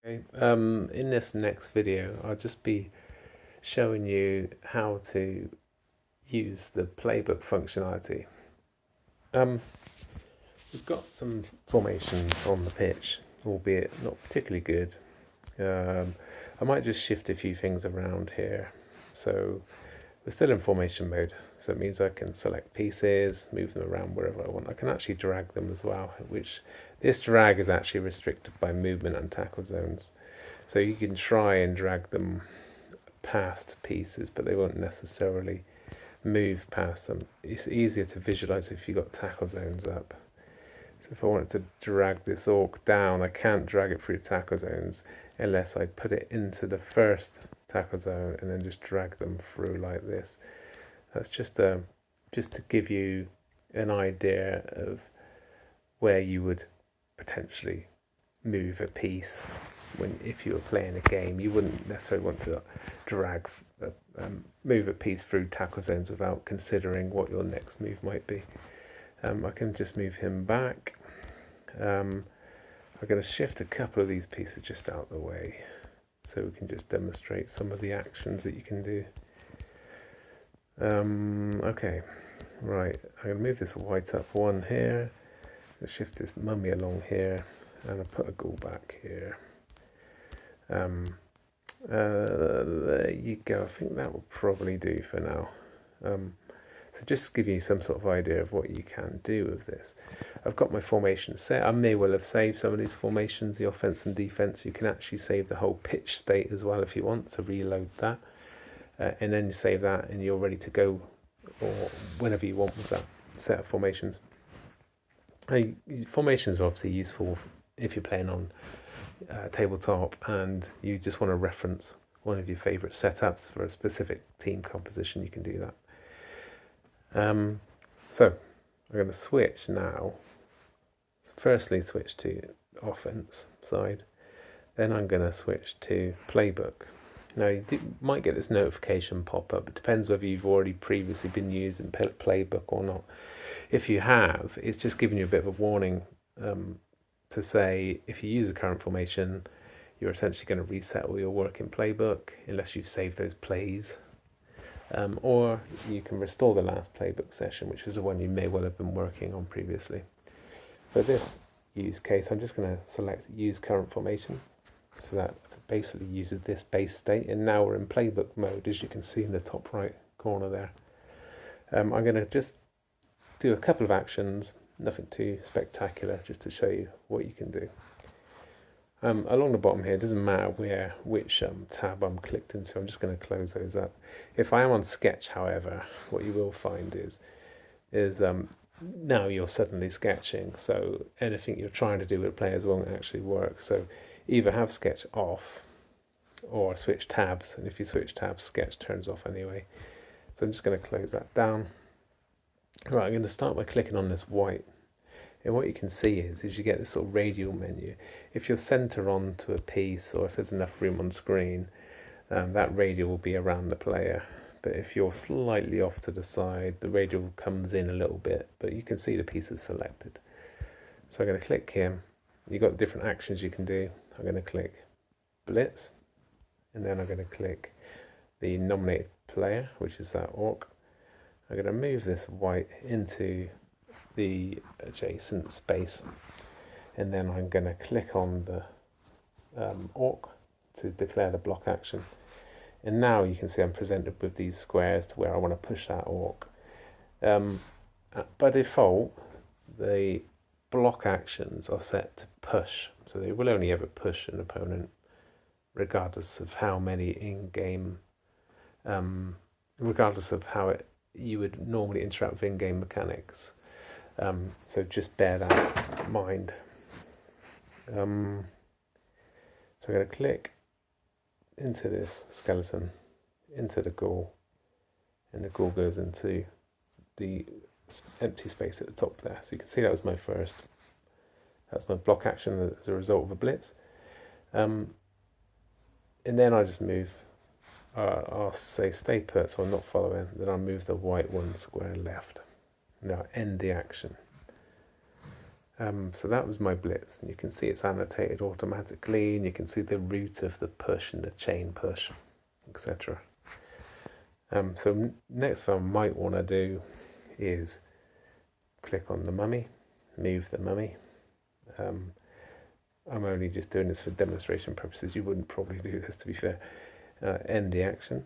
Okay, in this next video, I'll just be showing you how to use the Playbook functionality. We've got some formations on the pitch, albeit not particularly good. I might just shift a few things around here. So we're still in formation mode, so it means I can select pieces, move them around wherever I want. I can actually drag them as well, which this drag is actually restricted by movement and tackle zones. So you can try and drag them past pieces, but they won't necessarily move past them. It's easier to visualize if you've got tackle zones up. So if I wanted to drag this orc down, I can't drag it through tackle zones unless I put it into the first tackle zone and then just drag them through like this. That's just to give you an idea of where you would potentially move a piece if you were playing a game. You wouldn't necessarily want to move a piece through tackle zones without considering what your next move might be. I can just move him back. I'm going to shift a couple of these pieces just out of the way so we can just demonstrate some of the actions that you can do. Okay, right, I'm going to move this white up one here, shift this mummy along here, and I'll put a ghoul back here. There you go. I think that will probably do for now. So just to give you some sort of idea of what you can do with this. I've got my formation set. I may well have saved some of these formations, the offense and defense. You can actually save the whole pitch state as well if you want to reload that. And then you save that and you're ready to go, or whenever you want with that set of formations. Formations are obviously useful if you're playing on tabletop and you just want to reference one of your favorite setups for a specific team composition. You can do that. So I'm going to switch now. Firstly, switch to offense side. Then I'm going to switch to Playbook. Now you might get this notification pop up. It depends whether you've already previously been using Playbook or not. If you have, it's just giving you a bit of a warning to say if you use the current formation, you're essentially going to reset all your work in Playbook unless you've saved those plays. Or you can restore the last Playbook session, which is the one you may well have been working on previously. For this use case, I'm just going to select use current formation. So that basically uses this base state, and now we're in Playbook mode, as you can see in the top right corner there. I'm going to just do a couple of actions, nothing too spectacular, just to show you what you can do. Along the bottom here, it doesn't matter which tab I'm clicked into, I'm just going to close those up. If I am on sketch, however, what you will find is now you're suddenly sketching, so anything you're trying to do with players won't actually work. So either have sketch off or switch tabs, and if you switch tabs, sketch turns off anyway. So I'm just going to close that down. Right, I'm going to start by clicking on this white. And what you can see is you get this sort of radial menu. If you're center onto a piece, or if there's enough room on screen, that radial will be around the player. But if you're slightly off to the side, the radial comes in a little bit, but you can see the piece is selected. So I'm going to click here. You've got different actions you can do. I'm going to click Blitz, and then I'm going to click the nominated player, which is that orc. I'm going to move this white into the adjacent space, and then I'm going to click on the orc to declare the block action. And now you can see I'm presented with these squares to where I want to push that orc. By default, the block actions are set to push, so they will only ever push an opponent regardless of how many in-game, regardless of how you would normally interact with in-game mechanics. So just bear that in mind. So I'm going to click into this skeleton, into the ghoul, and the ghoul goes into the empty space at the top there. So you can see that's my block action as a result of a blitz. And then I just move, I'll say stay put, so I'm not following, then I'll move the white one square left. Now end the action. So that was my blitz, and you can see it's annotated automatically, and you can see the root of the push and the chain push, etc. So next thing I might want to do is click on the mummy, move the mummy. I'm only just doing this for demonstration purposes. You wouldn't probably do this, to be fair. End the action.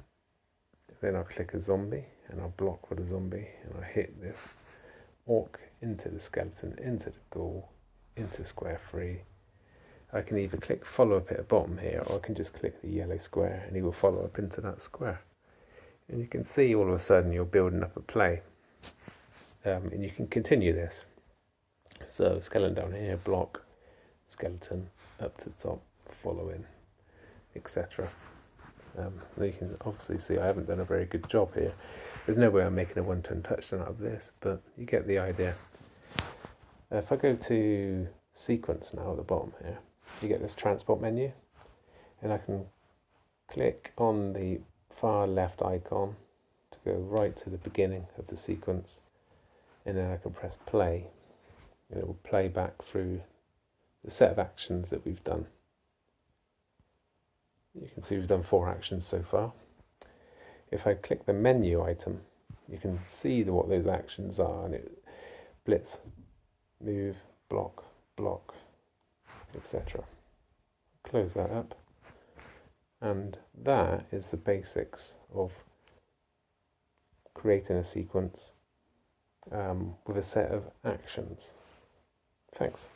Then I'll click a zombie, and I'll block with a zombie, and I'll hit this orc into the skeleton, into the ghoul, into square 3. I can either click follow up at the bottom here, or I can just click the yellow square, and he will follow up into that square. And you can see all of a sudden you're building up a play. And you can continue this. So skeleton down here, block, skeleton, up to the top, follow in, etc. You can obviously see I haven't done a very good job here. There's no way I'm making a one-turn touchdown out of this, but you get the idea. If I go to sequence now at the bottom here, you get this transport menu, and I can click on the far left icon to go right to the beginning of the sequence, and then I can press play, and it will play back through the set of actions that we've done. You can see we've done 4 actions so far. If I click the menu item, you can see what those actions are, and it blitz, move, block, block, etc. Close that up, and that is the basics of creating a sequence with a set of actions. Thanks.